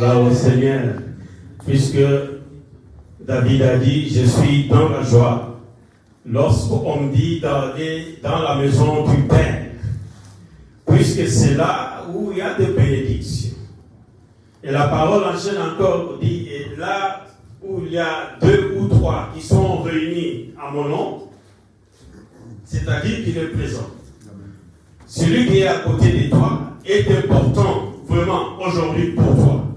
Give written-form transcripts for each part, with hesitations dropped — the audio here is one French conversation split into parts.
Gloire au Seigneur. Puisque David a dit, je suis dans la joie lorsqu'on me dit d'aller dans la maison du Père. Puisque c'est là où il y a des bénédictions. Et la parole enchaîne encore, dit, et là où il y a 2 ou 3 qui sont réunis à mon nom, c'est-à-dire qu'il est présent. Celui qui est à côté de toi est important vraiment aujourd'hui pour toi.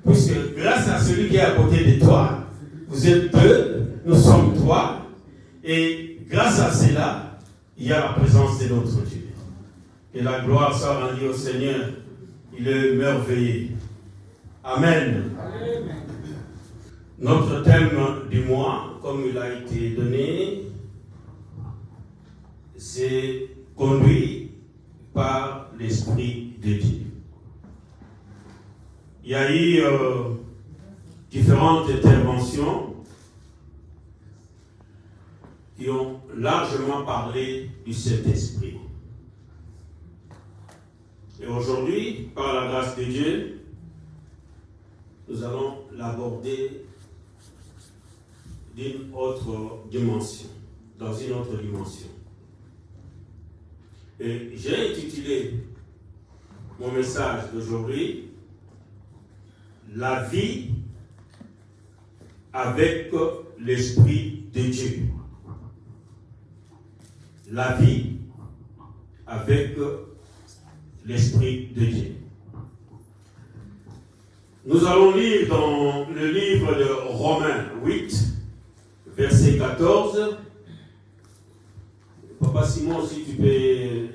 Puisque grâce à celui qui est à côté de toi, vous êtes 2, nous sommes 3, et grâce à cela, il y a la présence de notre Dieu. Que la gloire soit rendue au Seigneur, il est merveilleux. Amen. Amen. Notre thème du mois, comme il a été donné, c'est conduit par l'Esprit de Dieu. Il y a eu différentes interventions qui ont largement parlé du Saint-Esprit. Et aujourd'hui, par la grâce de Dieu, nous allons l'aborder d'une autre dimension, dans une autre dimension. Et j'ai intitulé mon message d'aujourd'hui « La vie avec l'Esprit de Dieu ». La vie avec l'Esprit de Dieu. Nous allons lire dans le livre de Romains 8, verset 14. Papa Simon, si tu peux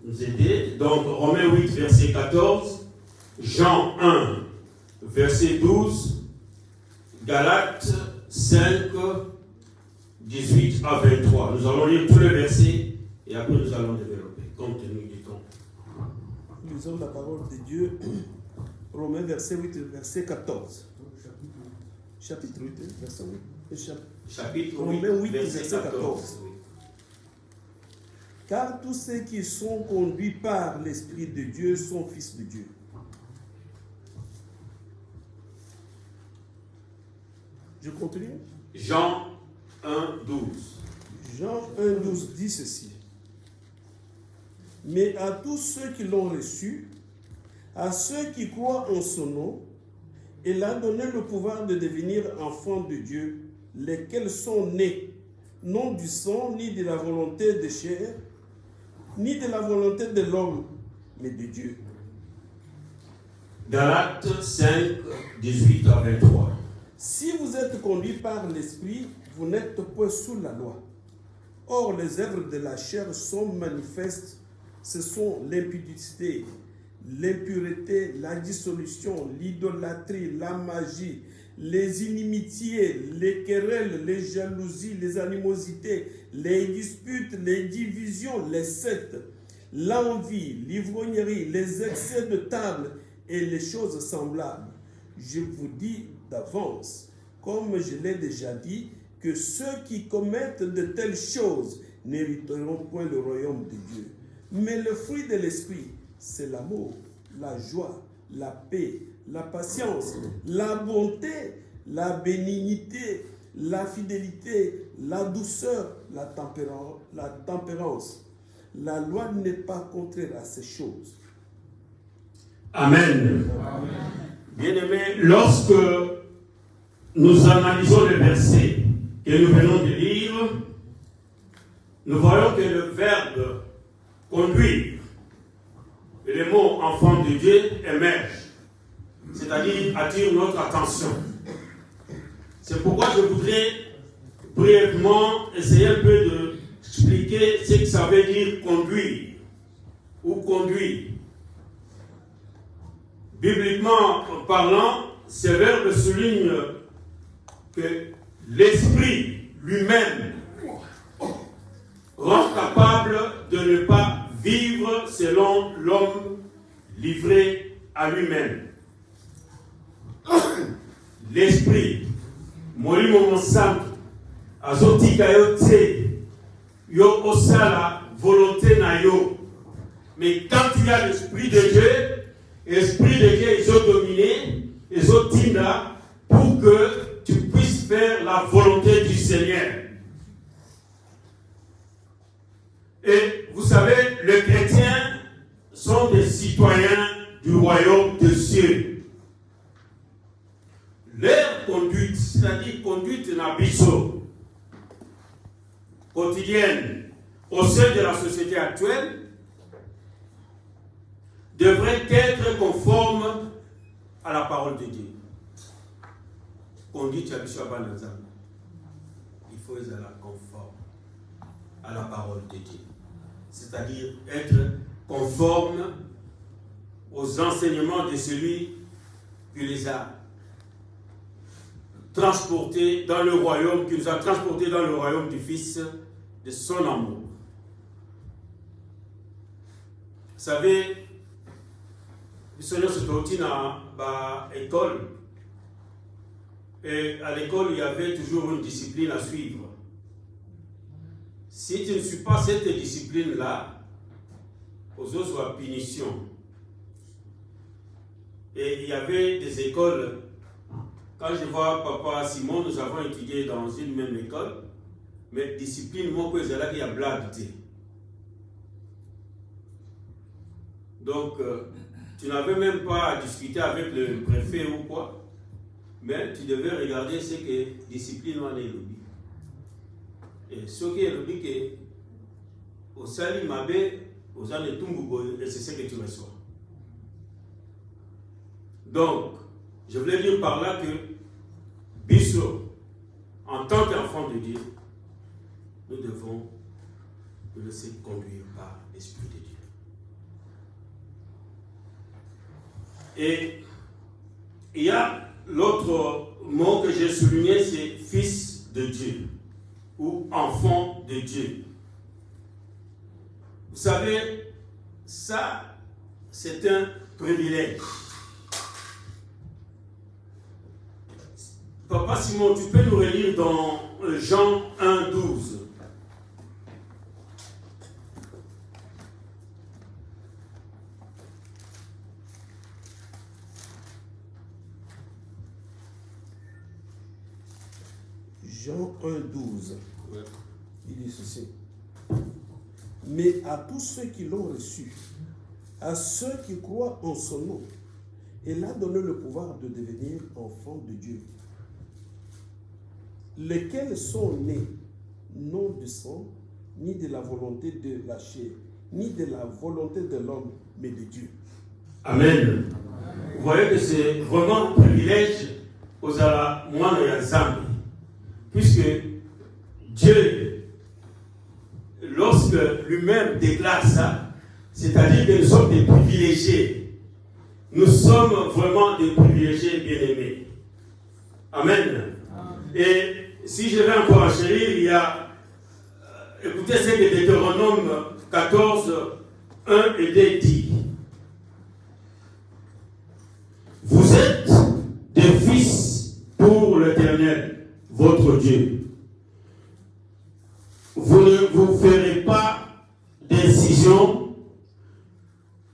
nous aider. Donc, Romains 8, verset 14. Jean 1, verset 12. Galates 5, 18 à 23. Nous allons lire tous les versets et après nous allons développer, compte tenu du temps. Nous lisons la parole de Dieu. Romains verset 8, verset 14. Chapitre 8, verset 8. Chapitre 8, Romains 8, verset 14. Car tous ceux qui sont conduits par l'Esprit de Dieu sont fils de Dieu. Je continue. Jean 1, 12. Jean 1, 12 dit ceci. Mais à tous ceux qui l'ont reçu, à ceux qui croient en son nom, il a donné le pouvoir de devenir enfants de Dieu, lesquels sont nés, non du sang, ni de la volonté de chair, ni de la volonté de l'homme, mais de Dieu. Galates 5, 18 à 23. Si vous êtes conduits par l'Esprit, vous n'êtes point sous la loi. Or, les œuvres de la chair sont manifestes. Ce sont l'impudicité, l'impureté, la dissolution, l'idolâtrie, la magie, les inimitiés, les querelles, les jalousies, les animosités, les disputes, les divisions, les sectes, l'envie, l'ivrognerie, les excès de table et les choses semblables. Je vous dis d'avance, comme je l'ai déjà dit, que ceux qui commettent de telles choses n'hériteront point le royaume de Dieu. Mais le fruit de l'esprit, c'est l'amour, la joie, la paix, la patience, la bonté, la bénignité, la fidélité, la douceur, la tempérance. La loi n'est pas contraire à ces choses. Amen. Bien-aimés, lorsque nous analysons les versets que nous venons de lire, nous voyons que le verbe conduire et le mot enfant de Dieu émerge, c'est-à-dire attire notre attention. C'est pourquoi je voudrais brièvement essayer un peu d'expliquer ce que ça veut dire conduire ou conduire. Bibliquement parlant, ce verbe souligne que l'esprit lui-même rend capable de ne pas vivre selon l'homme livré à lui-même. L'esprit, molimo monsanto, azotika yo te, yo osala volonté na yo. Mais quand il y a l'esprit de Dieu, l'esprit de Dieu est dominé, les autres teams là pour que tu puisses faire la volonté du Seigneur. Et vous savez, les chrétiens sont des citoyens du royaume de Dieu. Leur conduite, c'est-à-dire conduite nabiso, quotidienne, au sein de la société actuelle, devrait être conforme à la parole de Dieu. Conduite nabiso abanazam. Il faut être conforme à la parole de Dieu. C'est-à-dire être conforme aux enseignements de celui qui les a transportés dans le royaume, qui nous a transportés dans le royaume du Fils de son amour. Vous savez, le Seigneur se trouve dans l'école. Et à l'école, il y avait toujours une discipline à suivre. Si tu ne suis pas cette discipline-là, aux autres soit punition. Et il y avait des écoles. Quand je vois Papa Simon, nous avons étudié dans une même école, mais discipline, moi, que j'ai là, il y a blague. Donc, tu n'avais même pas à discuter avec le préfet ou quoi, mais tu devais regarder ce que discipline en est lobby. Et ce qui est lobby, que au Sali Mabé, aux années Tumbugo, et c'est ce que tu reçois. Donc, je voulais dire par là que Bissot, en tant qu'enfant de Dieu, nous devons nous laisser conduire par l'Esprit de Dieu. Et il y a l'autre mot que j'ai souligné, c'est fils de Dieu ou enfant de Dieu. Vous savez, ça, c'est un privilège. Papa Simon, tu peux nous relire dans Jean 1, 12. Jean 1, 12. Ouais. Il dit ceci. Mais à tous ceux qui l'ont reçu, à ceux qui croient en son nom, il a donné le pouvoir de devenir enfants de Dieu, lesquels sont nés non du sang, ni de la volonté de la chair, ni de la volonté de l'homme, mais de Dieu. Amen. Vous voyez que c'est vraiment un privilège aux Alamoines et ensemble, puisque Dieu, lorsque lui-même déclare ça, c'est-à-dire que nous sommes des privilégiés. Nous sommes vraiment des privilégiés bien-aimés. Amen. Et si je vais encore enchérir, il y a, écoutez ce que Deutéronome 14, 1 et 2 dit. Vous êtes des fils pour l'Éternel, votre Dieu. Vous ne vous ferez pas d'incision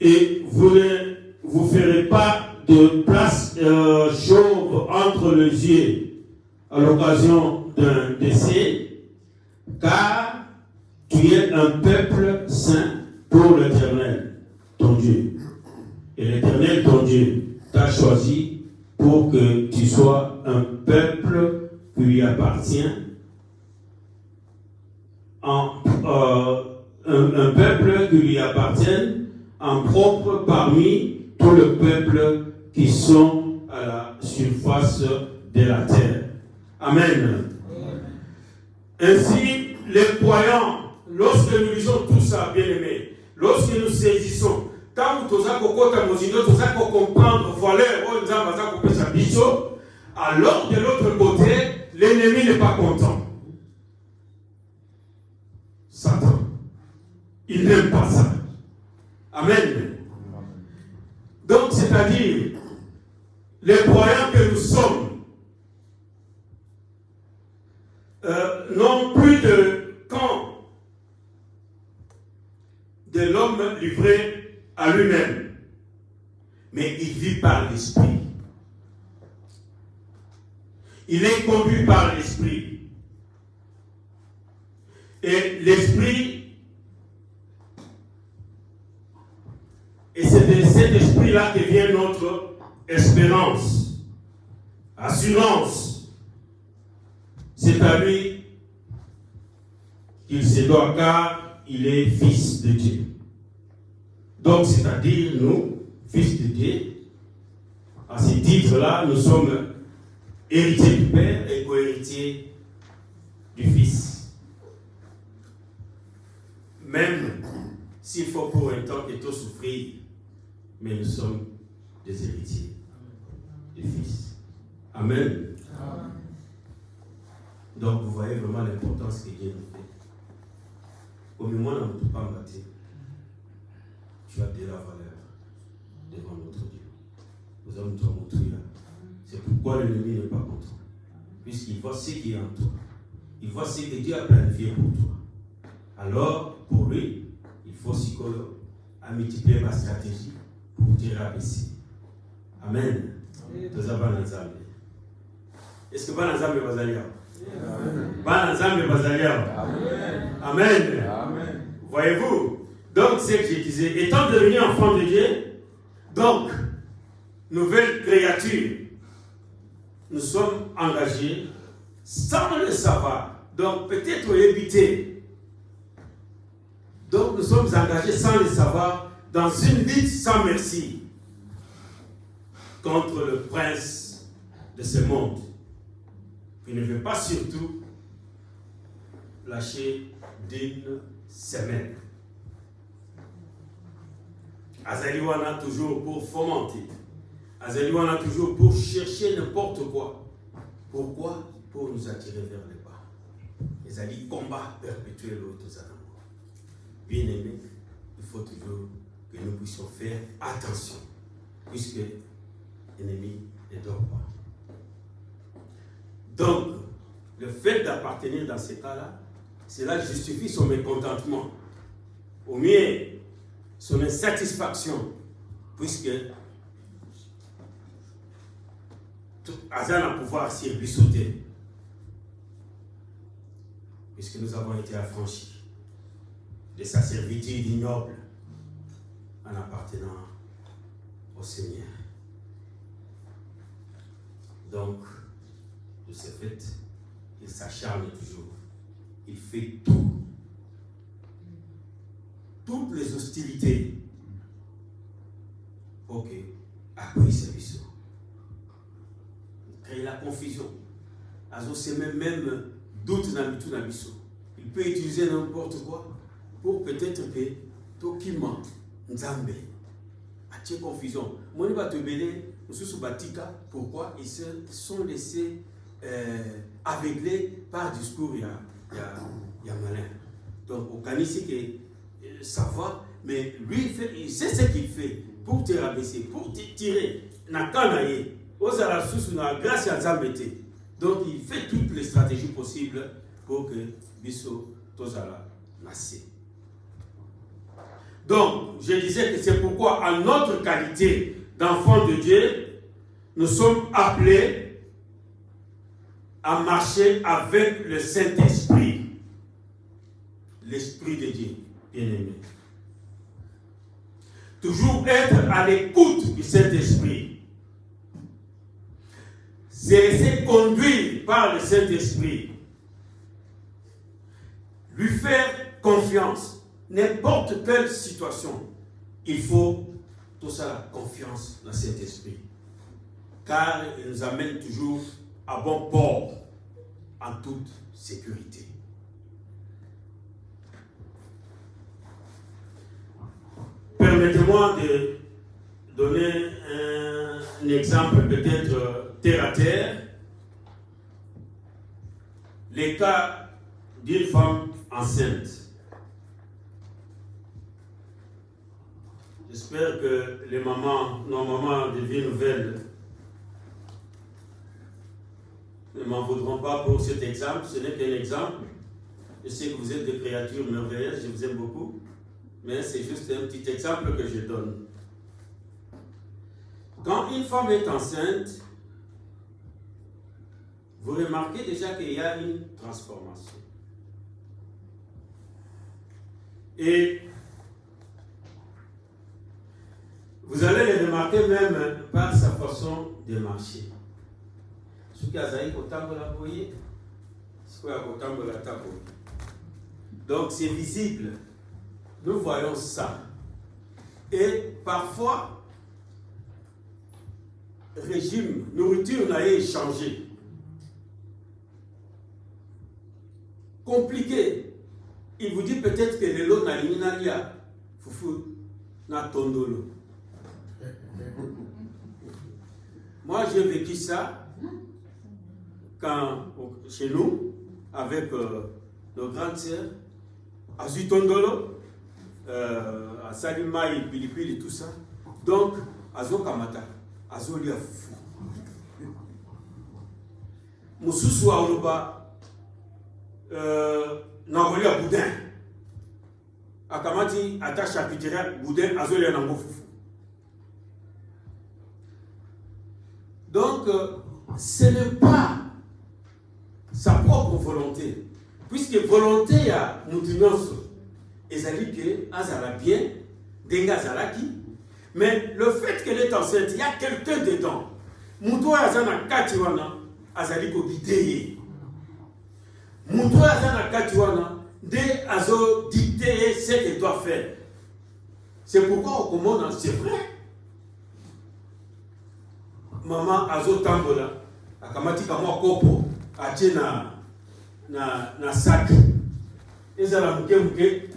et vous ne vous ferez pas de place chauve entre les yeux à l'occasion d'un décès, car tu es un peuple saint pour l'Éternel, ton Dieu. Et l'Éternel, ton Dieu, t'a choisi pour que tu sois un peuple qui lui appartient, un peuple qui lui appartienne en propre parmi tous les peuples qui sont à la surface de la terre. Amen. Ainsi, les croyants, lorsque nous lisons tout ça, bien-aimés, lorsque nous saisissons, quand nous avons comprendre, voilà, alors de l'autre côté, l'ennemi n'est pas content. Satan, il n'aime pas ça. Amen. Donc, c'est-à-dire, les croyants que nous sommes n'ont plus de camp de l'homme livré à lui-même, mais il vit par l'esprit. Il est conduit par l'Esprit. Et l'Esprit, et c'est de cet Esprit-là que vient notre espérance, assurance. C'est à lui qu'il se doit car il est fils de Dieu. Donc, c'est-à-dire nous, fils de Dieu, à ce titre-là, nous sommes héritiers du Père et co-héritiers du Fils. Même s'il faut pour un temps que tout souffrir, mais nous sommes des héritiers du Fils. Amen. Amen. Donc vous voyez vraiment l'importance que Dieu nous fait. Au moment où nous ne pas mater, tu as de la valeur devant notre Dieu. Nous avons toi montré là. C'est pourquoi l'ennemi n'est pas contre toi. Puisqu'il voit ce qui est en toi. Il voit ce que Dieu a planifié pour toi. Alors, pour lui, il faut aussi à multiplier ma stratégie pour te rabaisser. Amen. Est-ce que Banazambe va aller? Banazambe va aller? Amen. Amen. Voyez-vous? Donc, c'est ce que je disais. Étant devenu enfant de Dieu, donc, nouvelle créature, nous sommes engagés sans le savoir. Donc, peut-être éviter. Donc, nous sommes engagés sans le savoir dans une lutte sans merci contre le prince de ce monde qui ne veut pas surtout lâcher d'une semaine. Azaliwana toujours pour fomenter. Azaliwana toujours pour chercher n'importe quoi. Pourquoi? Pour nous attirer vers le bas. Les alliés combat perpétuel l'autre. Bien aimé, il faut toujours que nous puissions faire attention, puisque l'ennemi ne dort pas. Donc, le fait d'appartenir dans ces cas-là, cela justifie son mécontentement. Au mieux, son insatisfaction, puisque Azan a pouvoir s'y lui sauter, puisque nous avons été affranchis de sa servitude ignoble en appartenant au Seigneur. Donc, de ce fait, il s'acharne toujours. Il fait toutes les hostilités pour que, après ce il crée la confusion. C'est même doute dans tout l'habisso. Il peut utiliser n'importe quoi pour peut-être que Tokima, Nzambe, a confusion. Moi, je vais te bénir, pourquoi ils se sont laissés aveugler par discours, il y a malin. Donc, au Kanisi, ça va, mais lui, il sait ce qu'il fait pour te rabaisser, pour te tirer. Donc, il fait toutes les stratégies possibles pour que Bisso Tozala nasse. Donc, je disais que c'est pourquoi, en notre qualité d'enfants de Dieu, nous sommes appelés à marcher avec le Saint-Esprit, l'Esprit de Dieu, bien-aimé. Toujours être à l'écoute du Saint-Esprit. C'est laisser conduire par le Saint-Esprit. Lui faire confiance. N'importe quelle situation, il faut tout ça, la confiance dans cet esprit. Car il nous amène toujours à bon port, en toute sécurité. Permettez-moi de donner un exemple peut-être terre à terre. Les cas d'une femme enceinte. J'espère que les mamans, nos mamans de vie nouvelle ne m'en voudront pas pour cet exemple. Ce n'est qu'un exemple. Je sais que vous êtes des créatures merveilleuses, je vous aime beaucoup. Mais c'est juste un petit exemple que je donne. Quand une femme est enceinte, vous remarquez déjà qu'il y a une transformation. Et vous allez le remarquer même par sa façon de marcher. Ce qui a zaï kotambola boye, ce qui a kotambola taboye. Donc c'est visible. Nous voyons ça. Et parfois, régime, nourriture n'a pas changé. Compliqué. Il vous dit peut-être que le lot n'a pas foufou n'a tondolo. Moi, j'ai vécu ça quand, chez nous, avec nos grandes sœurs, à Zutondolo, à Salimai, Pilipili, tout ça. Donc, à Zokamata, à Zolia Foufou. Moussoussou à Oroba, Nangoli à Boudin. À Kamati, attache à Pitera, Boudin, à Zolia Nango Foufou. Donc, ce n'est pas sa propre volonté. Puisque volonté à Moutinonso, ezali que azala bien, denga zalaki, mais le fait qu'elle est enceinte, il y a quelqu'un dedans. Mouto azana katiwana, azali ko bideye. Mouto azana katiwana, de azo dicter ce qu'elle doit faire. C'est pourquoi on commande, c'est vrai. Maman azo tambola, akamati kamwa kopo, atie na sac. Ezala mke.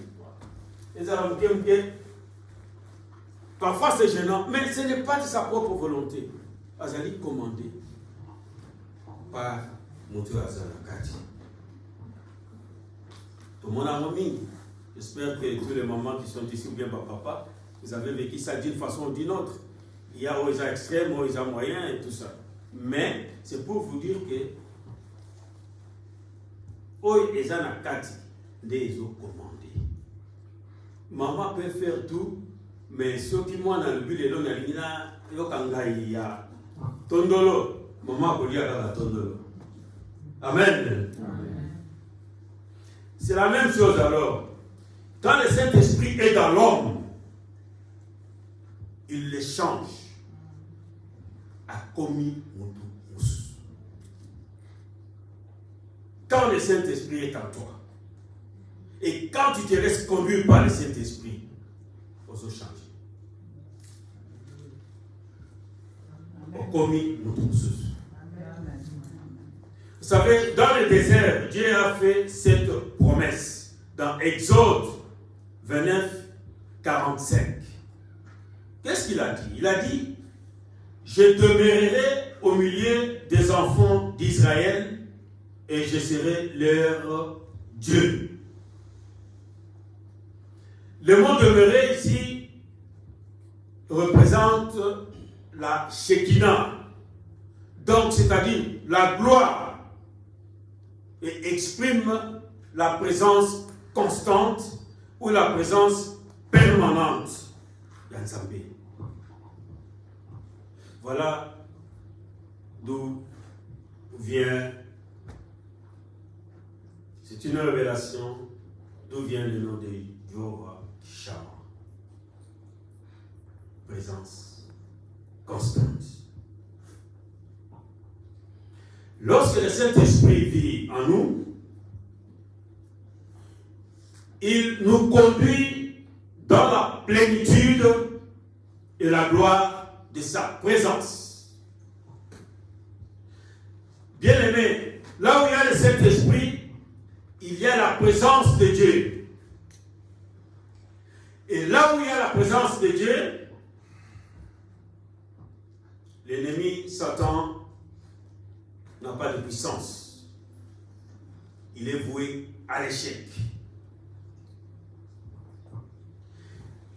Parfois c'est gênant, mais ce n'est pas de sa propre volonté. Azali commandé par Moutou Azala Kati. Tout le monde a remis. J'espère que tous les mamans qui sont ici ou bien papa, vous avez vécu ça d'une façon ou d'une autre. Il y a aux extrêmes, aux moyens et tout ça. Mais c'est pour vous dire que Oy Ezana Kati des eaux commandées. Maman peut faire tout, mais ce qui moi dans le but de l'on a dit là, yokangai ya tondolo, maman peut dire la tondolo. Amen. C'est la même chose alors. Quand le Saint-Esprit est dans l'homme, il le change à commis moutou. Quand le Saint-Esprit est en toi, et quand tu te laisses conduire par le Saint-Esprit, il faut se changer. Commis moutou. Vous savez, dans le désert, Dieu a fait cette promesse dans Exode 29, 45. Qu'est-ce qu'il a dit? Il a dit, je demeurerai au milieu des enfants d'Israël et je serai leur Dieu. Le mot demeurer ici représente la Shekinah. Donc, c'est-à-dire la gloire, et exprime la présence constante ou la présence permanente d'Anzambé. Voilà d'où vient, c'est une révélation, d'où vient le nom de Yoa Shama. Présence constante. Lorsque le Saint-Esprit vit en nous, il nous conduit dans la plénitude et la gloire de sa présence. Bien-aimé, là où il y a le Saint-Esprit, il y a la présence de Dieu. Et là où il y a la présence de Dieu, l'ennemi Satan n'a pas de puissance. Il est voué à l'échec.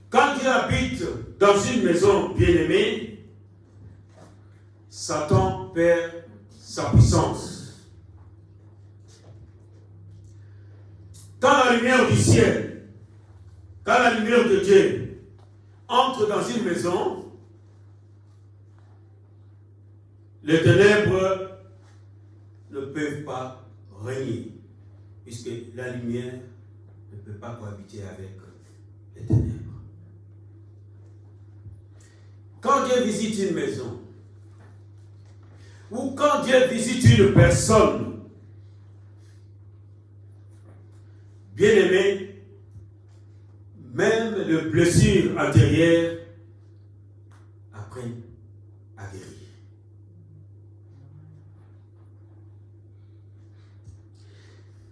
Quand Dieu habite dans une maison bien-aimée, Satan perd sa puissance. Quand la lumière du ciel, quand la lumière de Dieu entre dans une maison, les ténèbres ne peuvent pas régner, puisque la lumière ne peut pas cohabiter avec les ténèbres. Quand Dieu visite une maison, ou quand Dieu visite une personne, bien aimé, même les blessures antérieures apprennent à guérir.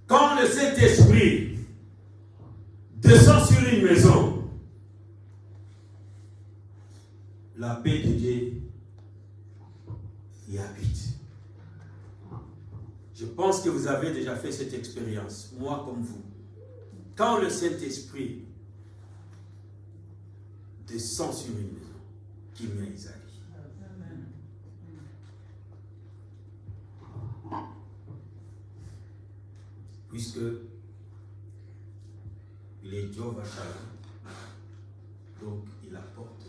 Quand le Saint-Esprit descend sur une maison, la paix de Dieu y habite. Je pense que vous avez déjà fait cette expérience, moi comme vous. Quand le Saint-Esprit descend sur une maison, qui met Isaïe. Puisque il est Jéhovah Shalom, donc il apporte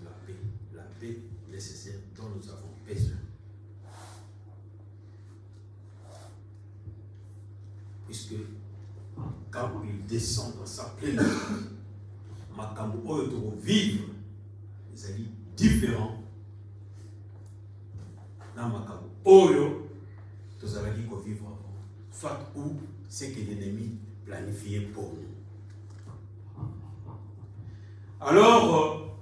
la paix nécessaire dont nous avons besoin. Puisque quand il descend dans sa plénitude, makambo oyo to vivre, ils allaient différents dans makambo oyo to zalaki ko vivre avant, soit où c'est que l'ennemi planifiait pour nous. Alors,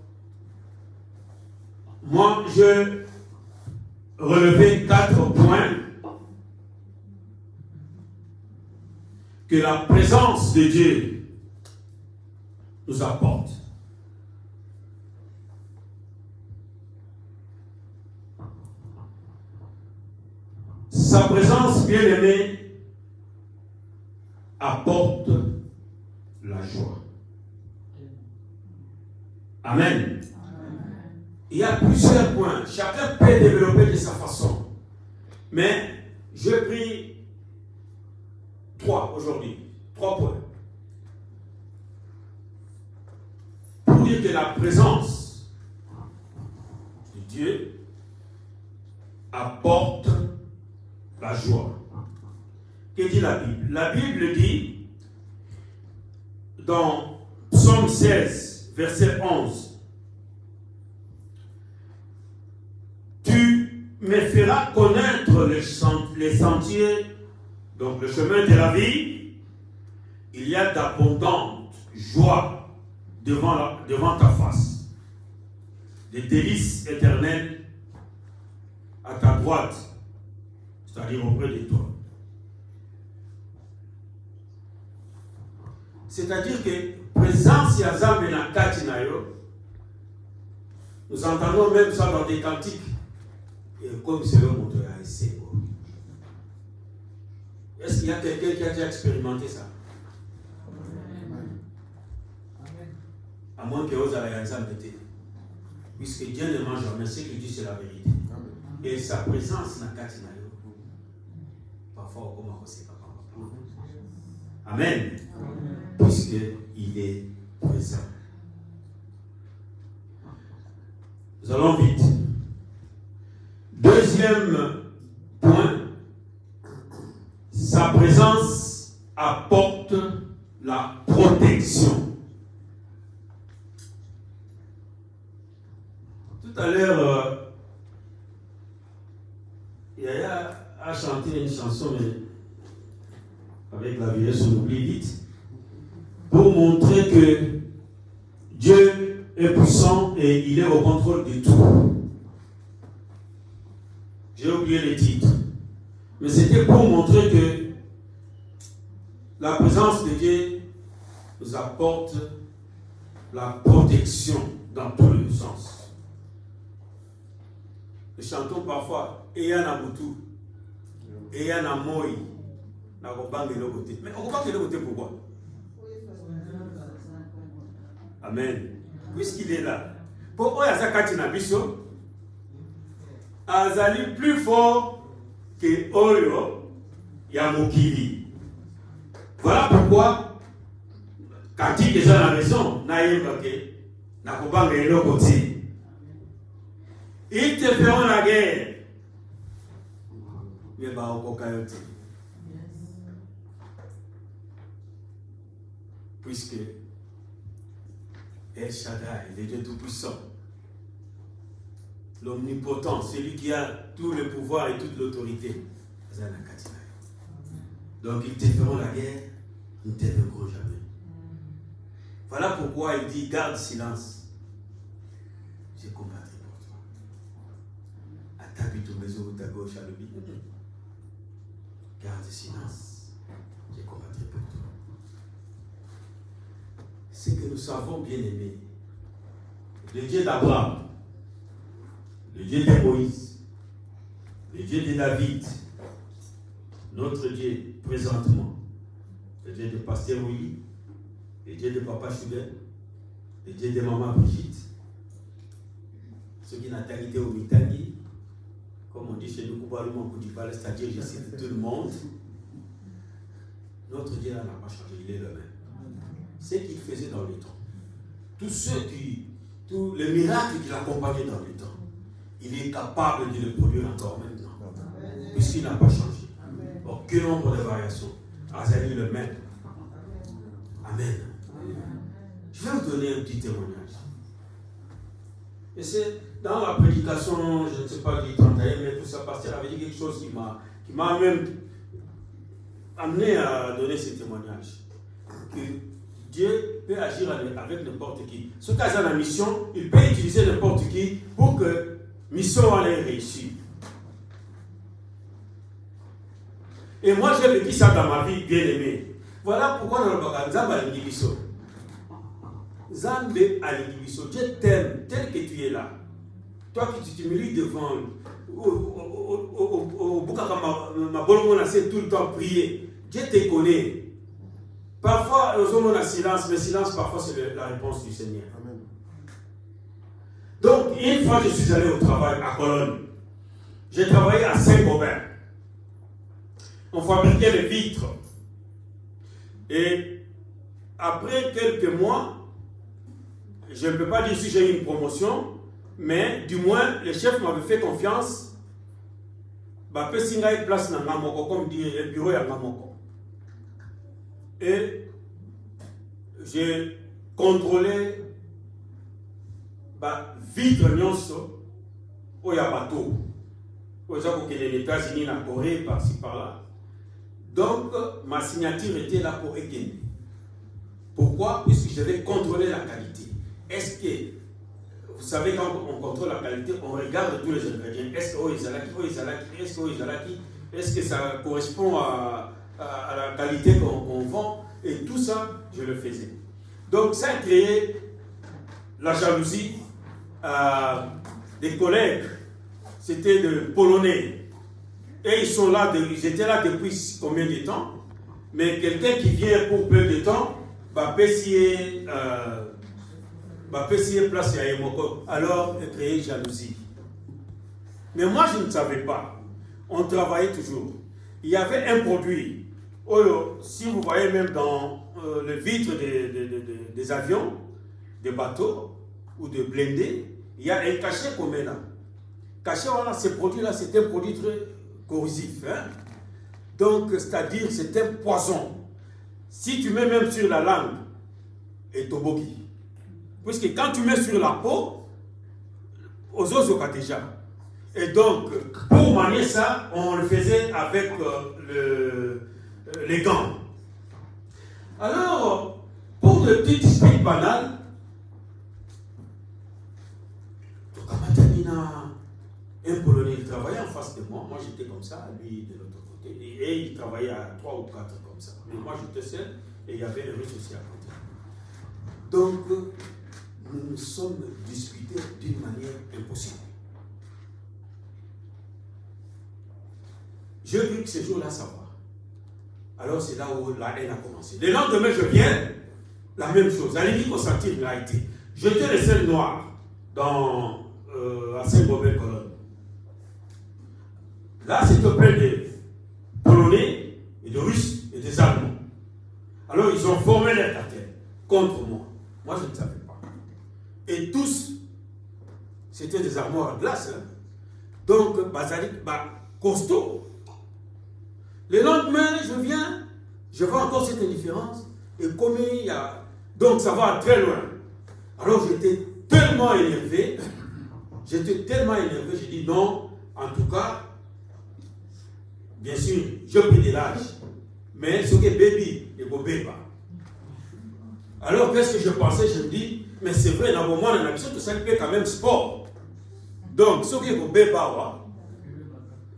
moi, je relevais 4 points que la présence de Dieu nous apporte. Sa présence, bien aimée, apporte la joie. Amen. Il y a plusieurs points. Chacun peut développer de sa façon. Mais je prie 3 aujourd'hui. 3 points. Pour dire que la présence de Dieu apporte la joie. Que dit la Bible? La Bible dit dans Psaume 16, verset 11, tu me feras connaître les sentiers, donc le chemin de la vie. Il y a d'abondante joie devant ta face, des délices éternelles à ta droite, c'est-à-dire auprès de toi. C'est-à-dire que présence yazambe na kati na yo, nous entendons même ça dans des cantiques. Et comme c'est le mot de la SCO. Est-ce qu'il y a quelqu'un qui a déjà expérimenté ça? À moins que vous ayez ensemble. Puisque Dieu ne mange jamais, ce qu'il dit c'est la vérité. Et sa présence na kati na yo. Parfois on commence à se papa. Amen. Puisqu'il est présent. Nous allons vite. Deuxième point, sa présence apporte la protection. Tout à l'heure, Yaya a chanté une chanson, mais avec la vieillesse, on oublie vite, pour montrer que Dieu est puissant et il est au contrôle de tout. J'ai oublié le titre. Mais c'était pour montrer que la présence de Dieu nous apporte la protection dans tous les sens. Nous chantons parfois Eya na Boutou, Eya na Moi, na Kobange le côté. Mais on Kobange le côté pourquoi? Amen. Puisqu'il est là. Pourquoi Yazakati Nabiso Azali plus fort que Oyo Yamokili. Voilà pourquoi, quand il est dans la maison, ils te feront la guerre. Mais puisque El Shaddai, le Dieu Tout-Puissant, l'Omnipotent, celui qui a tout le pouvoir et toute l'autorité, donc ils te feront la guerre, ils ne te vaincront jamais. Voilà pourquoi il dit garde silence. Je combattrai pour toi. Attaque ton maison ou ta gauche à l'objet. Garde silence. Je combattrai pour toi. C'est que nous savons, bien aimés, le Dieu d'Abraham, le Dieu de Moïse, le Dieu de David, notre Dieu présentement, le Dieu de Pasteur Willy, le Dieu de Papa Choubel, le Dieu de Maman Brigitte, ceux qui n'ont pas été au Mitani, comme on dit chez nous, c'est-à-dire je cite tout le monde, notre Dieu n'a pas changé, il est le même. Ce qu'il faisait dans le temps, tous les miracles qu'il accompagnait dans le temps, il est capable de le produire encore maintenant, puisqu'il n'a pas changé. Aucun nombre de variations. Azali le même. Amen. Je vais vous donner un petit témoignage. Et c'est dans la prédication, je ne sais pas du 31, mais tout ça, pasteur avait dit quelque chose qui m'a même amené à donner ce témoignage. Que Dieu peut agir avec n'importe qui. Ce cas dans la mission, il peut utiliser n'importe qui pour que la mission allait réussir. Et moi, j'ai vécu ça dans ma vie, bien aimée. Voilà pourquoi dans le bagage, Zamba Alingibiso. Zambe Alingibiso, Dieu t'aime tel que tu es là. Toi qui tu t'humilies devant au Bukaka Mabolongo Nassé tout le temps prier. Dieu te connaît. Parfois, nous sommes en silence, mais silence, parfois, c'est la réponse du Seigneur. Amen. Donc, une fois, je suis allé au travail à Cologne. J'ai travaillé à Saint-Gobain. On fabriquait les vitres. Et après quelques mois, je ne peux pas dire si j'ai eu une promotion, mais du moins, le chef m'avait fait confiance. Bah, Pessinga place dans Ngamoko, comme dit le bureau à Ngamoko. Et j'ai contrôlé bah, vitres nyonso au Yabato. Aux États-Unis, la Corée, par-ci, par-là. Donc, ma signature était là pour Ekene. Pourquoi? Puisque je devais contrôler la qualité. Est-ce que, vous savez, quand on contrôle la qualité, on regarde tous les ingrédients. Est-ce que ça correspond à la qualité qu'on vend? Et tout ça, je le faisais. Donc, ça a créé la jalousie des collègues. C'était des Polonais. Et ils sont là, ils étaient là depuis combien de temps? Mais quelqu'un qui vient pour peu de temps, va payer place à Yemoko. Alors, il crée jalousie. Mais moi, je ne savais pas. On travaillait toujours. Il y avait un produit. Oh, si vous voyez même dans le vitre des avions, des bateaux ou de blindés, il y a un cachet qu'on met là. Cachet, voilà, ce produit-là, c'est un produit très corrosif. Hein? Donc, c'est-à-dire, c'est un poison. Si tu mets même sur la langue, et toboki. Puisque quand tu mets sur la peau, aux os déjà. Et donc, pour manier ça, on le faisait avec les gants. Alors, pour de petites explications banales, un Polonais, il travaillait en face de moi. Moi, j'étais comme ça, lui de l'autre côté. Et il travaillait à 3 ou 4 comme ça. Mais moi, j'étais seul et il y avait un Russe aussi à côté. Donc, nous nous sommes disputés d'une manière impossible. Je cru que ce jour-là, ça va. Alors, c'est là où la haine a commencé. Le lendemain, je viens, la même chose. À l'équipe consentir, il a été. J'étais le seul noir à Saint-Gobain-Cologne. Là, c'était plein de Polonais et de Russes et des Allemands. Alors, ils ont formé leur cartel contre moi. Moi, je ne savais pas. Et tous, c'était des armoires à glace. Hein. Donc, Bazalik, costaud. Le lendemain, je viens, je vois encore cette indifférence. Et comme il y a... Donc ça va très loin. Alors j'étais tellement énervé. J'ai dit non, en tout cas, bien sûr, je pris de l'âge. Mais ce qui est baby, il faut bébé. Alors qu'est-ce que je pensais? Je me dis, mais c'est vrai, dans le moment, on a l'impression que ça fait quand même sport. Donc, ce qui est bébé,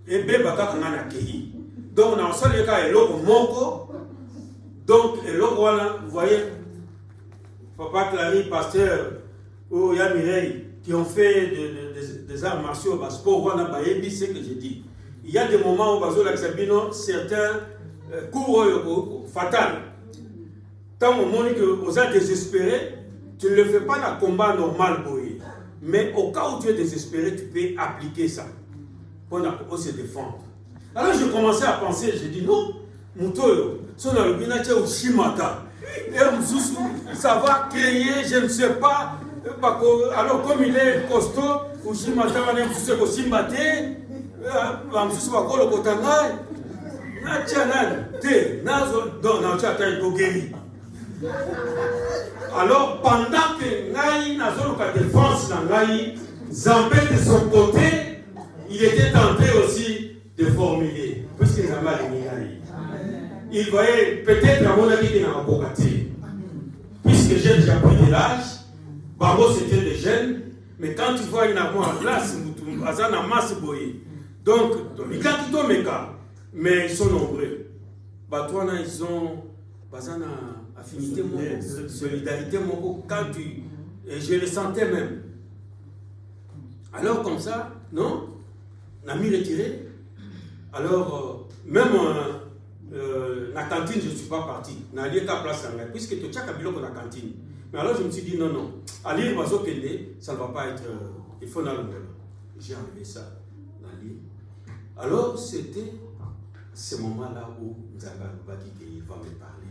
et bébé, quand on a accueilli. Donc, on a un seul cas, et l'autre, monko. Donc, et l'autre, vous voyez, Papa Clary, pasteur, ou Mireille, qui ont fait des arts martiaux, sport, on a c'est ce que j'ai dit. Il y a des moments où certains cours fatals. Tant au moment que vous êtes désespéré, tu ne le fais pas dans le combat normal. Mais au cas où tu es désespéré, tu peux appliquer ça pour se défendre. Alors je commençais à penser, j'ai dit non, Moutoyo, son albinache au Shimata. Et ça va créer, je ne sais pas. Alors comme il est costaud, au Shimata, on est tous au Shimbate, on se voit au Kotanga. Alors pendant que Naï n'a pas de défense dans Naï, Zambé de son côté, il était tenté aussi de formuler, puisque Zambé a Naï. Il voyait peut-être à mon avis qu'il n'a pas gâté. Puisque j'ai déjà pris de l'âge, Babo c'était des jeunes, mais quand tu vois une armoire en place, Azan a masse boyé. Donc, il y a tout le cas. Mais ils sont nombreux. Batouana, ils ont une affinité, solidarité, quand tu... Et je le sentais même. Alors comme ça, non, on a mis retiré. Alors, même la cantine, je ne suis pas parti. On a lié qu'à place en l'air, puisque tu as qu'à bilo la cantine. Mais alors je me suis dit non, non. À lire Mazo Kende, ça ne va pas être... il faut aller. J'ai enlevé ça. Alors c'était ce moment-là où Nzanga va dire qu'il va me parler.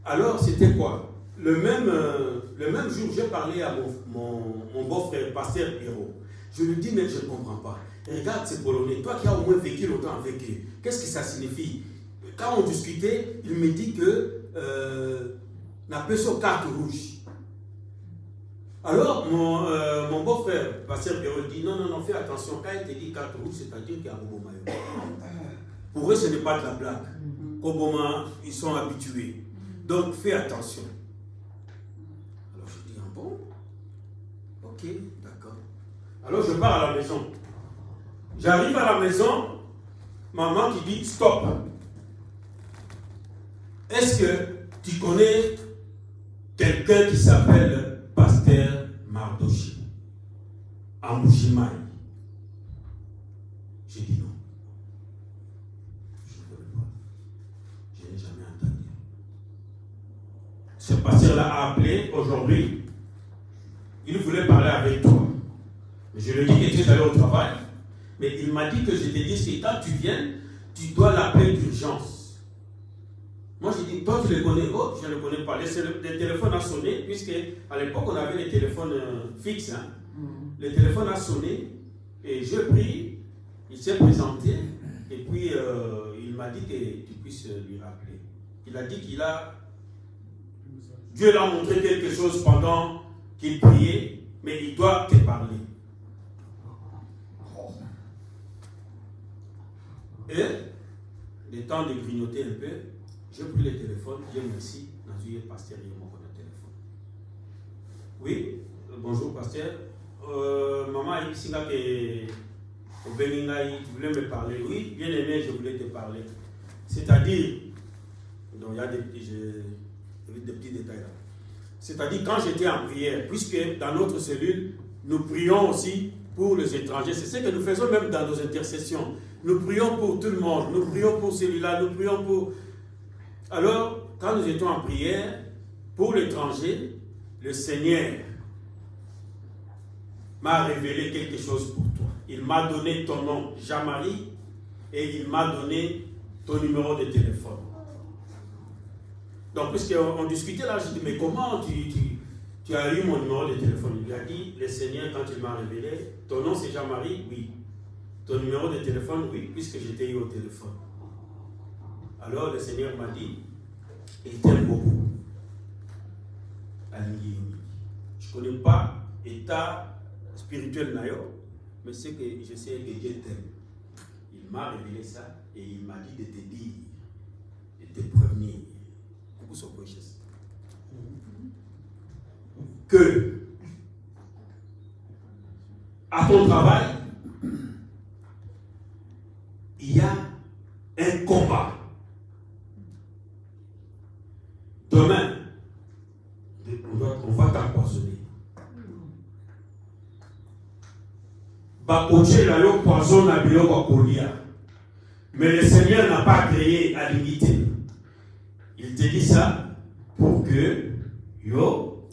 Alors c'était quoi? Le même jour, j'ai parlé à mon beau-frère, pasteur Piro. Je lui dis, mais je ne comprends pas. Regarde ces Polonais, toi qui as au moins vécu longtemps avec eux, qu'est-ce que ça signifie? Quand on discutait, il me dit que on appelle ça carte rouge. Alors, mon beau-frère, pasteur Piro, dit non, fais attention. Quand il te dit carte rouge, c'est-à-dire qu'il y a Koboma. Pour eux, ce n'est pas de la blague. Koboma, ils sont habitués. Donc, fais attention. Alors, je dis, ah bon? Ok, d'accord. Alors, je pars à la maison. J'arrive à la maison, maman qui dit stop. Est-ce que tu connais quelqu'un qui s'appelle Pasteur Mardochi à Moujimaï? J'ai dit non. Je ne connais pas. Je n'ai jamais entendu. Ce pasteur-là a appelé aujourd'hui. Il voulait parler avec toi. Mais je lui ai dit que tu es allé au travail. Mais il m'a dit que je te dise que quand tu viens, tu dois l'appeler d'urgence. Moi, j'ai dit, toi, tu le connais? Oh, je ne le connais pas. Le téléphone a sonné, puisque à l'époque, on avait les téléphones fixes. Hein. Le téléphone a sonné, et je prie, il s'est présenté, et puis il m'a dit que tu puisses lui rappeler. Il a dit qu'il a... Dieu l'a montré quelque chose pendant qu'il priait, mais il doit te parler. Et, le temps de grignoter un peu, j'ai pris le téléphone, Dieu merci, j'ai pasteur mon téléphone. Oui, bonjour pasteur. Maman a dit que au Beningaï, tu voulais me parler. Oui, bien aimé, je voulais te parler. C'est-à-dire, donc il y a des petits détails là. C'est-à-dire, quand j'étais en prière, puisque dans notre cellule, nous prions aussi pour les étrangers. C'est ce que nous faisons même dans nos intercessions. Nous prions pour tout le monde. Nous prions pour celui-là. Nous prions pour... Alors, quand nous étions en prière, pour l'étranger, le Seigneur m'a révélé quelque chose pour toi. Il m'a donné ton nom, Jean-Marie, et il m'a donné ton numéro de téléphone. Donc, puisqu'on discutait là, je dis, mais comment tu as eu mon numéro de téléphone? Il a dit, le Seigneur, quand il m'a révélé, ton nom c'est Jean-Marie? Oui. Ton numéro de téléphone? Oui, puisque j'étais eu au téléphone. Alors le Seigneur m'a dit, il t'aime beaucoup. Je ne connais pas l'état spirituel nayo, mais c'est que je sais que Dieu t'aime. Il m'a révélé ça et il m'a dit de te dire, de te prévenir. Beaucoup sont precious. Que à ton travail, il y a un combat. Demain, on va t'empoisonner. Mais le Seigneur n'a pas créé à l'unité. Il te dit ça pour que yo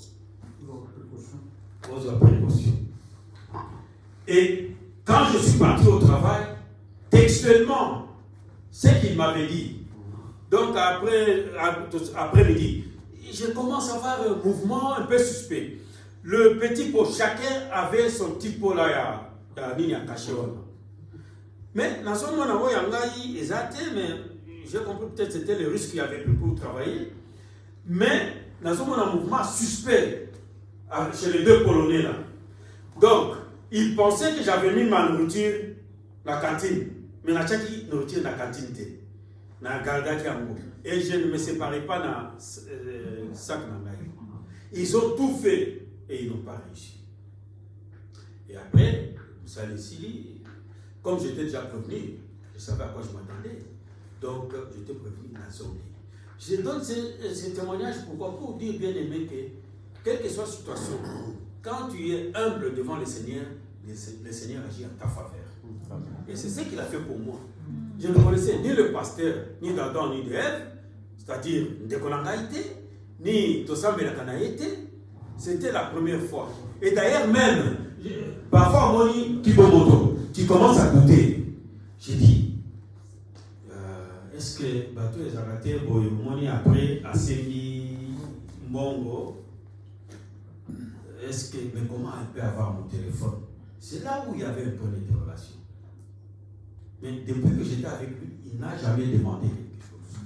pose la précaution. Et quand je suis parti au travail, textuellement, ce qu'il m'avait dit, donc après-midi, je commence à voir un mouvement un peu suspect. Le petit pot, chacun avait son petit pot là, il y a caché. Mais dans ce moment, mais j'ai compris peut-être que c'était les Russes qui avaient pu pour travailler. Mais dans ce moment, un mouvement suspect chez les deux Polonais là. Donc, ils pensaient que j'avais mis ma nourriture dans la cantine. Mais la nourriture dans la cantine. Et je ne me séparais pas dans le sac. Ils ont tout fait et ils n'ont pas réussi. Et après, ça ici, comme j'étais déjà prévenu, je savais à quoi je m'attendais. Donc, j'étais prévenu dans la zone. Je donne ce témoignage pour dire, bien aimé, que quelle que soit la situation, quand tu es humble devant le Seigneur agit en ta faveur. Et c'est ce qu'il a fait pour moi. Je ne connaissais ni le pasteur, ni d'Adam, ni d'Ève, c'est-à-dire Ndekonangaïté, ni Tosambe Lakanaïté. C'était la première fois. Et d'ailleurs, même, parfois, Moni Kibomoto, tu commences à goûter. J'ai dit, est-ce que Bateau et Zagate, Moni après, a sémi Mbongo, est-ce que, mais comment elle peut avoir mon téléphone? C'est là où il y avait un point d'interrogation. Mais depuis que j'étais avec lui, il n'a jamais demandé quelque chose.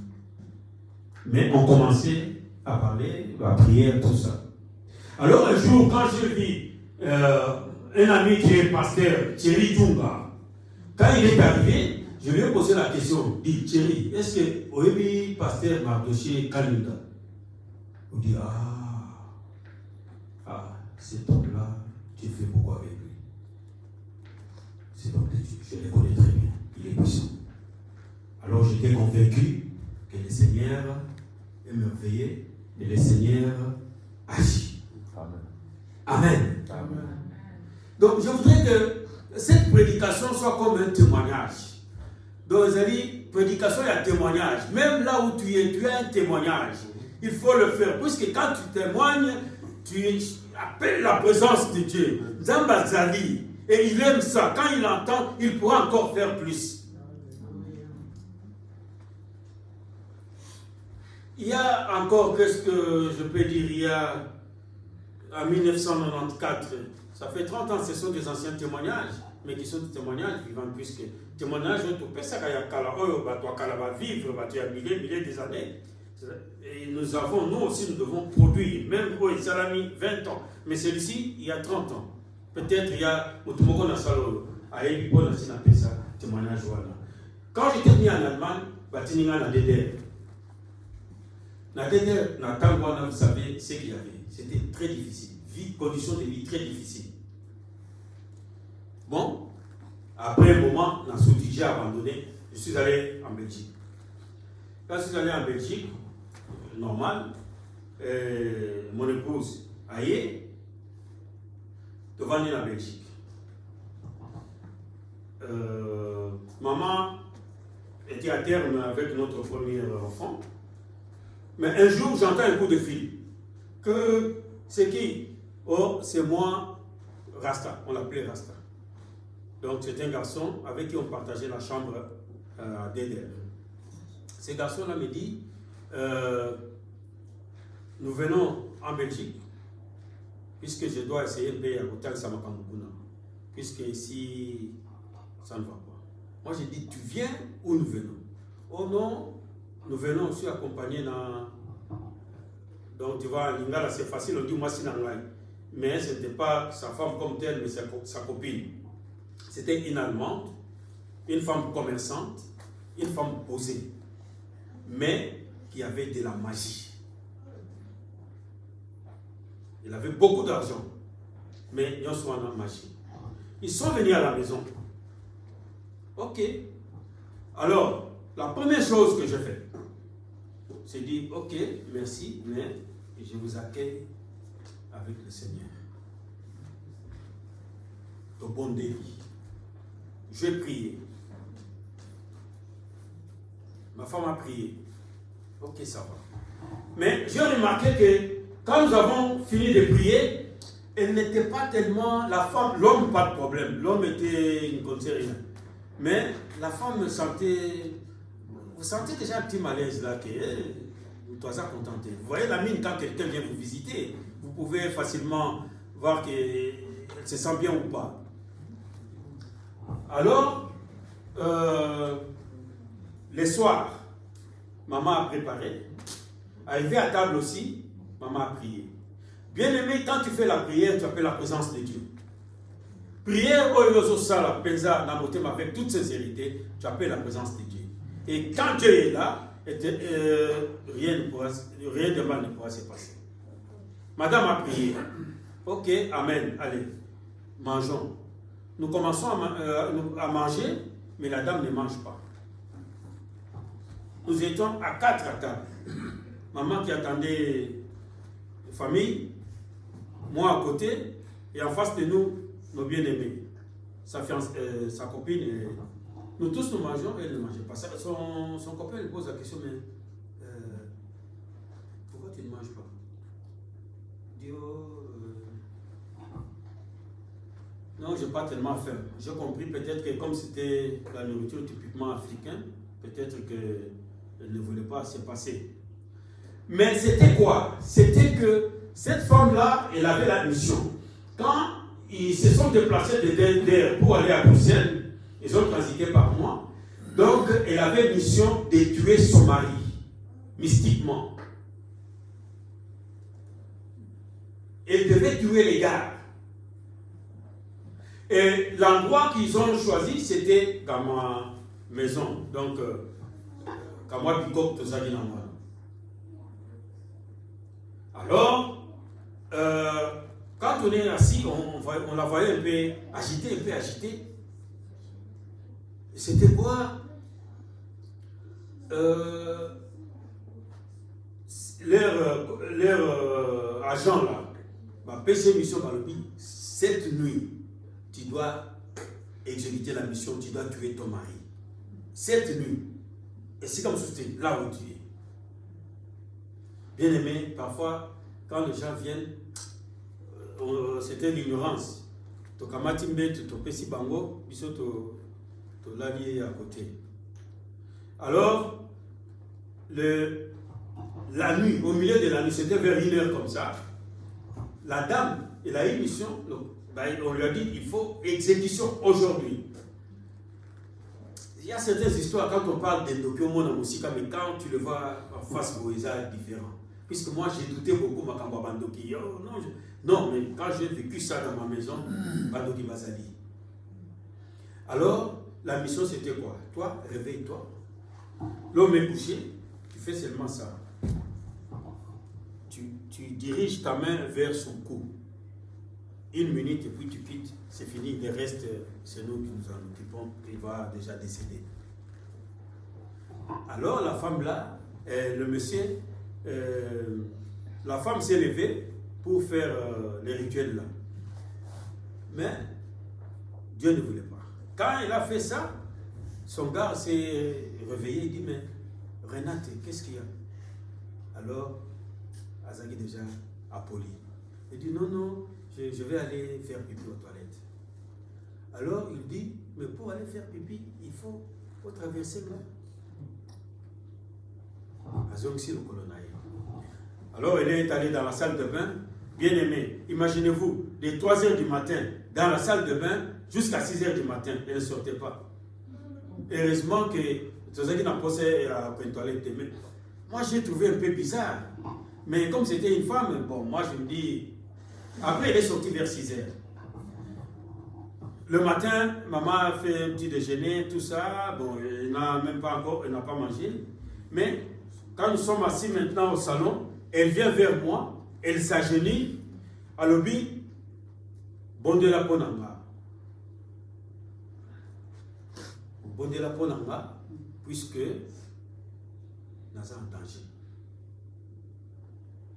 Mais on commençait à parler, à prière, tout ça. Alors un jour, quand je vis un ami qui est pasteur, Thierry Djunga, quand il est arrivé, je lui ai posé la question, dit Thierry, est-ce que Oebi pasteur Mardoché Kalinda? On dit cet homme-là, tu fais beaucoup avec lui. C'est donc je le connais très bien. Il est puissant. Alors j'étais convaincu que le Seigneur est merveilleux et le Seigneur agit. Amen. Amen. Donc je voudrais que cette prédication soit comme un témoignage. Donc c'est-à-dire, prédication, il y a témoignage. Même là où tu as un témoignage. Il faut le faire. Puisque quand tu témoignes, tu appelles la présence de Dieu. Zambazali. Et il aime ça. Quand il entend, il pourra encore faire plus. Il y a encore, qu'est-ce que je peux dire, il y a en 1994, ça fait 30 ans, ce sont des anciens témoignages, mais qui sont des témoignages vivants, puisque témoignages, tout ça, il y a vivre, il y a milliers des années. Et nous avons, nous aussi, nous devons produire, même ça a mis 20 ans, mais celui-ci, il y a 30 ans. Peut-être il y a Mutumoko Nasalo, à Ebipo Nasina Pesa, témoignage. Quand j'étais venu en Allemagne, Batininga na DDR. La DDR, vous savez ce qu'il y avait. C'était très difficile. Conditions de vie très difficiles. Bon, après un moment, j'ai abandonné. Je suis allé en Belgique. Quand je suis allé en Belgique, normal, mon épouse, Aïe, devant la Belgique. Maman était à terme avec notre premier enfant. Mais un jour, j'entends un coup de fil. Que c'est qui? Oh, c'est moi, Rasta. On l'appelait Rasta. Donc, c'est un garçon avec qui on partageait la chambre à DDR. Ce garçon-là me dit, nous venons en Belgique, puisque je dois essayer de payer un hôtel Samakamukuna, puisque ici, ça ne va pas. Moi, j'ai dit, tu viens ou nous venons? Oh non, nous venons aussi accompagner dans... Donc tu vois, Lingala c'est facile, on dit moi c'est Nangai. Mais ce n'était pas sa femme comme telle, mais sa copine. C'était une Allemande, une femme commerçante, une femme posée, mais qui avait de la magie. Il avait beaucoup d'argent, mais ils sont en magie. Ils sont venus à la maison. Ok. Alors, la première chose que je fais, c'est dire, ok, merci, mais je vous accueille avec le Seigneur. Au bon délit. Je vais prier. Ma femme a prié. Ok, ça va. Mais j'ai remarqué que quand nous avons fini de prier, elle n'était pas tellement... La femme, l'homme, pas de problème. L'homme était... Il ne connaissait rien. Mais la femme me sentait... Vous sentez déjà un petit malaise là, que vous êtes contenté. Vous voyez la mine quand quelqu'un vient vous visiter, vous pouvez facilement voir qu'elle se sent bien ou pas. Alors, les soirs, maman a préparé. Arrivé à table aussi, maman a prié. Bien aimé, quand tu fais la prière, tu appelles la présence de Dieu. Prière avec toute sincérité, tu appelles la présence de Dieu. Et quand Dieu est là, rien de mal ne pourra se passer. Madame a prié. Ok, amen. Allez, mangeons. Nous commençons à manger, mais la dame ne mange pas. Nous étions à 4 à table. Maman qui attendait la famille, moi à côté, et en face de nous, nos bien-aimés. Sa copine, nous tous nous mangeons, elle ne mangeait pas. Son copain lui pose la question, mais pourquoi tu ne manges pas? Il dit, non, je n'ai pas tellement faim. J'ai compris peut-être que comme c'était la nourriture typiquement africaine, peut-être qu'elle ne voulait pas se passer. Mais c'était quoi? C'était que cette femme-là, elle avait la mission. Quand ils se sont déplacés de DDR pour aller à Bruxelles, ils ont transité par moi. Donc, elle avait mission de tuer son mari, mystiquement. Elle devait tuer les gars. Et l'endroit qu'ils ont choisi, c'était dans ma maison. Donc, quand moi, Bikok, tout ça, alors, quand on est assis, on la voyait un peu agitée. C'était quoi? Leur agent là, ma PC mission par le pays, cette nuit, tu dois exécuter la mission, tu dois tuer ton mari. Cette nuit, et c'est comme ça, c'était là où tu es. Bien aimé, parfois, quand les gens viennent, c'était l'ignorance. Tokamatimbe, topesi bango, biso to l'allié à côté. Alors, la nuit, au milieu de la nuit, c'était vers 1h comme ça. La dame, elle a une mission, on lui a dit, il faut exécution aujourd'hui. Il y a certaines histoires, quand on parle d'Endokyo Mona Musika, mais quand tu le vois en face, c'est différent. Puisque moi, j'ai douté beaucoup, Makamba Bandoki. Non, mais quand j'ai vécu ça dans ma maison, Bandoki Bazali. Alors, la mission, c'était quoi? Toi, réveille-toi. L'homme est couché, tu fais seulement ça. Tu diriges ta main vers son cou. 1 minute et puis tu quittes, c'est fini. Le reste, c'est nous qui nous en occupons, il va déjà décéder. Alors, la femme là, le monsieur, la femme s'est levée pour faire les rituels là. Mais Dieu ne voulait pas. Quand il a fait ça, son gars s'est réveillé, il dit, mais Renate, qu'est-ce qu'il y a? Alors, Azagi déjà a poli. Il dit, non, je vais aller faire pipi aux toilettes. Alors, il dit, mais pour aller faire pipi, il faut traverser là. Alors, elle est allée dans la salle de bain, bien aimée. Imaginez-vous, de 3h du matin, dans la salle de bain, jusqu'à 6h du matin, elle ne sortait pas. Heureusement que C'est ça qui n'a posé à toilette. Moi, j'ai trouvé un peu bizarre. Mais comme c'était une femme, bon, moi, je me dis... Après, elle est sortie vers 6 heures. Le matin, maman a fait un petit déjeuner, tout ça. Bon, elle n'a même pas encore, elle n'a pas mangé. Mais quand nous sommes assis maintenant au salon, elle vient vers moi, elle s'agenouille, à l'objet, bon de la ponanga. Bon de la ponanga, puisque nous sommes en danger.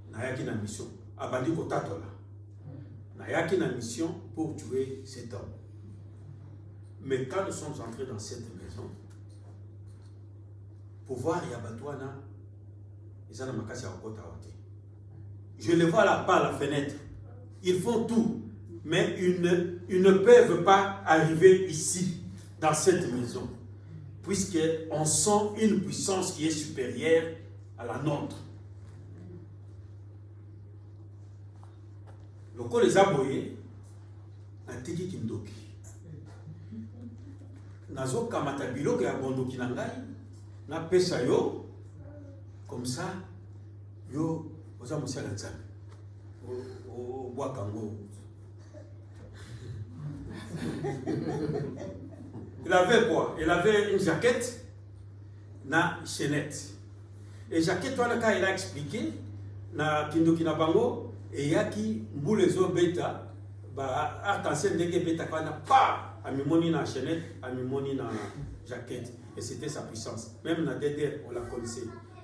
Nous avons une mission. Abandi Kotatola. Nous avons une mission pour tuer cet homme. Mais quand nous sommes entrés dans cette maison, pour voir Yabatouana, je les vois là par la fenêtre. Ils font tout, mais ils ne peuvent pas arriver ici, dans cette maison, puisqu'on sent une puissance qui est supérieure à la nôtre. Le col les a boyés, a tiki kindoki. Nazo kamata biloko ya bondoki na ngai, na pesa yo, comme ça, yo, oza mosia la nzambe. O boakango. Il avait quoi? Il avait une jaquette, na chaînette. Et jaquette, quand il a expliqué, na kindoki na bango, et yaki mboule zo beta, ba arc-en-ciel ndenge beta quand na pas. Amimoni na chaînette, Amimoni na jaquette. Et c'était sa puissance. Même dans DDR, on la connaissait.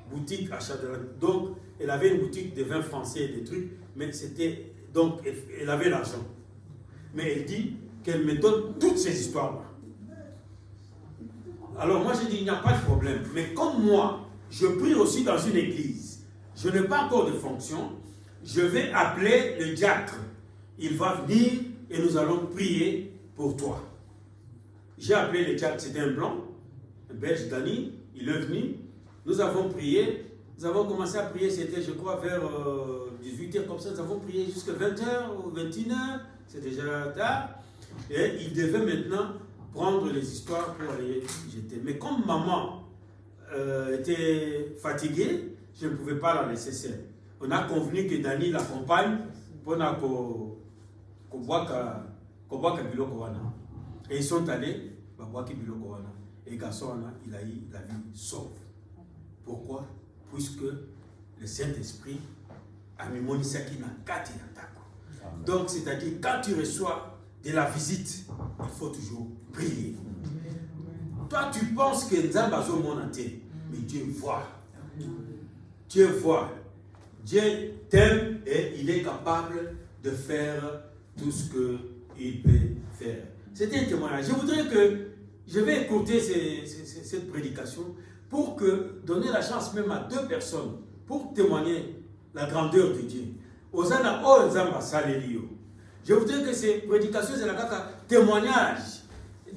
Boutique achat de la... Donc, elle avait une boutique de vins français et des trucs, mais c'était... Donc, elle avait l'argent. Mais elle dit qu'elle me donne toutes ces histoires-là. Alors, moi, j'ai dit, il n'y a pas de problème. Mais comme moi, je prie aussi dans une église, je n'ai pas encore de fonction, je vais appeler le diacre. Il va venir et nous allons prier pour toi. J'ai appelé le diacre, c'était un blanc, un belge, Dani, il est venu, nous avons prié, nous avons commencé à prier, c'était je crois vers 18h comme ça, nous avons prié jusqu'à 20h ou 21h, c'est déjà tard, et il devait maintenant prendre les histoires pour aller jeter. Mais comme maman était fatiguée, je ne pouvais pas la laisser seule. On a convenu que Dani l'accompagne pour qu'on boit biloko wana. Et ils sont allés, et le garçon, il a eu la vie sauve. Pourquoi? Puisque le Saint-Esprit a mis Monisaki na kati na tako. Donc, c'est-à-dire, quand tu reçois de la visite, il faut toujours prier. Toi, tu penses que Nzamba a mon entier, mais Dieu voit. Dieu voit. Dieu t'aime et il est capable de faire tout ce qu'il peut faire. C'était un témoignage. Je vais écouter cette prédication pour donner la chance même à 2 personnes pour témoigner la grandeur de Dieu. Je voudrais que ces prédications, c'est un témoignage.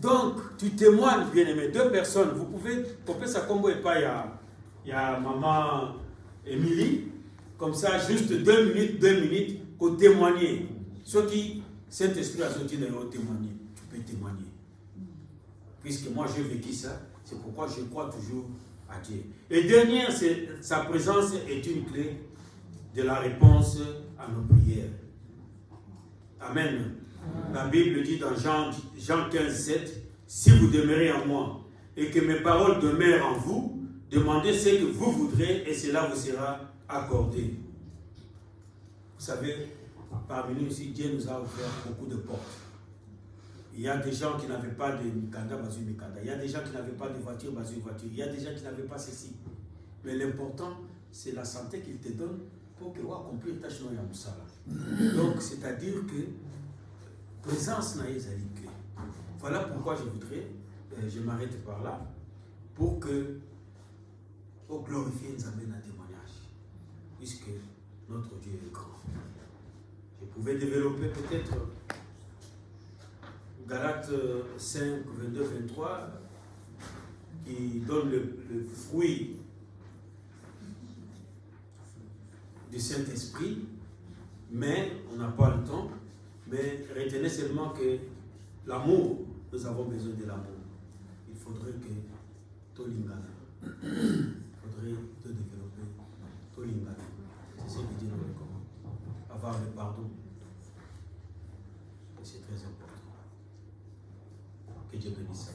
Donc, tu témoignes, bien aimé, 2 personnes. Vous pouvez couper ça comme il y a maman Émilie. Comme ça, juste 2 minutes pour témoigner. Ceux qui, Saint-Esprit a sorti de témoigner. Tu peux témoigner. Puisque moi j'ai vécu ça, c'est pourquoi je crois toujours à Dieu. Et dernière, sa présence est une clé de la réponse à nos prières. Amen. La Bible dit dans Jean 15, 7, si vous demeurez en moi et que mes paroles demeurent en vous, demandez ce que vous voudrez et cela vous sera accordé. Vous savez, parmi nous ici, Dieu nous a ouvert beaucoup de portes. Il y a des gens qui n'avaient pas de Mikanda, Bazu Mikanda. Il y a des gens qui n'avaient pas de voiture, Bazu voiture. Il y a des gens qui n'avaient pas ceci. Mais l'important, c'est la santé qu'il te donne pour que tu accomplisses ta chose. Donc, c'est-à-dire que présence n'a clé. Voilà pourquoi je voudrais, je m'arrête par là, pour que, pour glorifier nous amène un témoignage. Puisque notre Dieu est grand. Je pouvais développer peut-être Galates 5, 22, 23, qui donne le fruit du Saint-Esprit, mais on n'a pas le temps. Mais retenez seulement que l'amour, nous avons besoin de l'amour. Il faudrait que Tolingana. Il faudrait te développer Tolingana. C'est ce que Dieu nous recommande. Avoir le pardon. C'est très important. Que Dieu bénisse.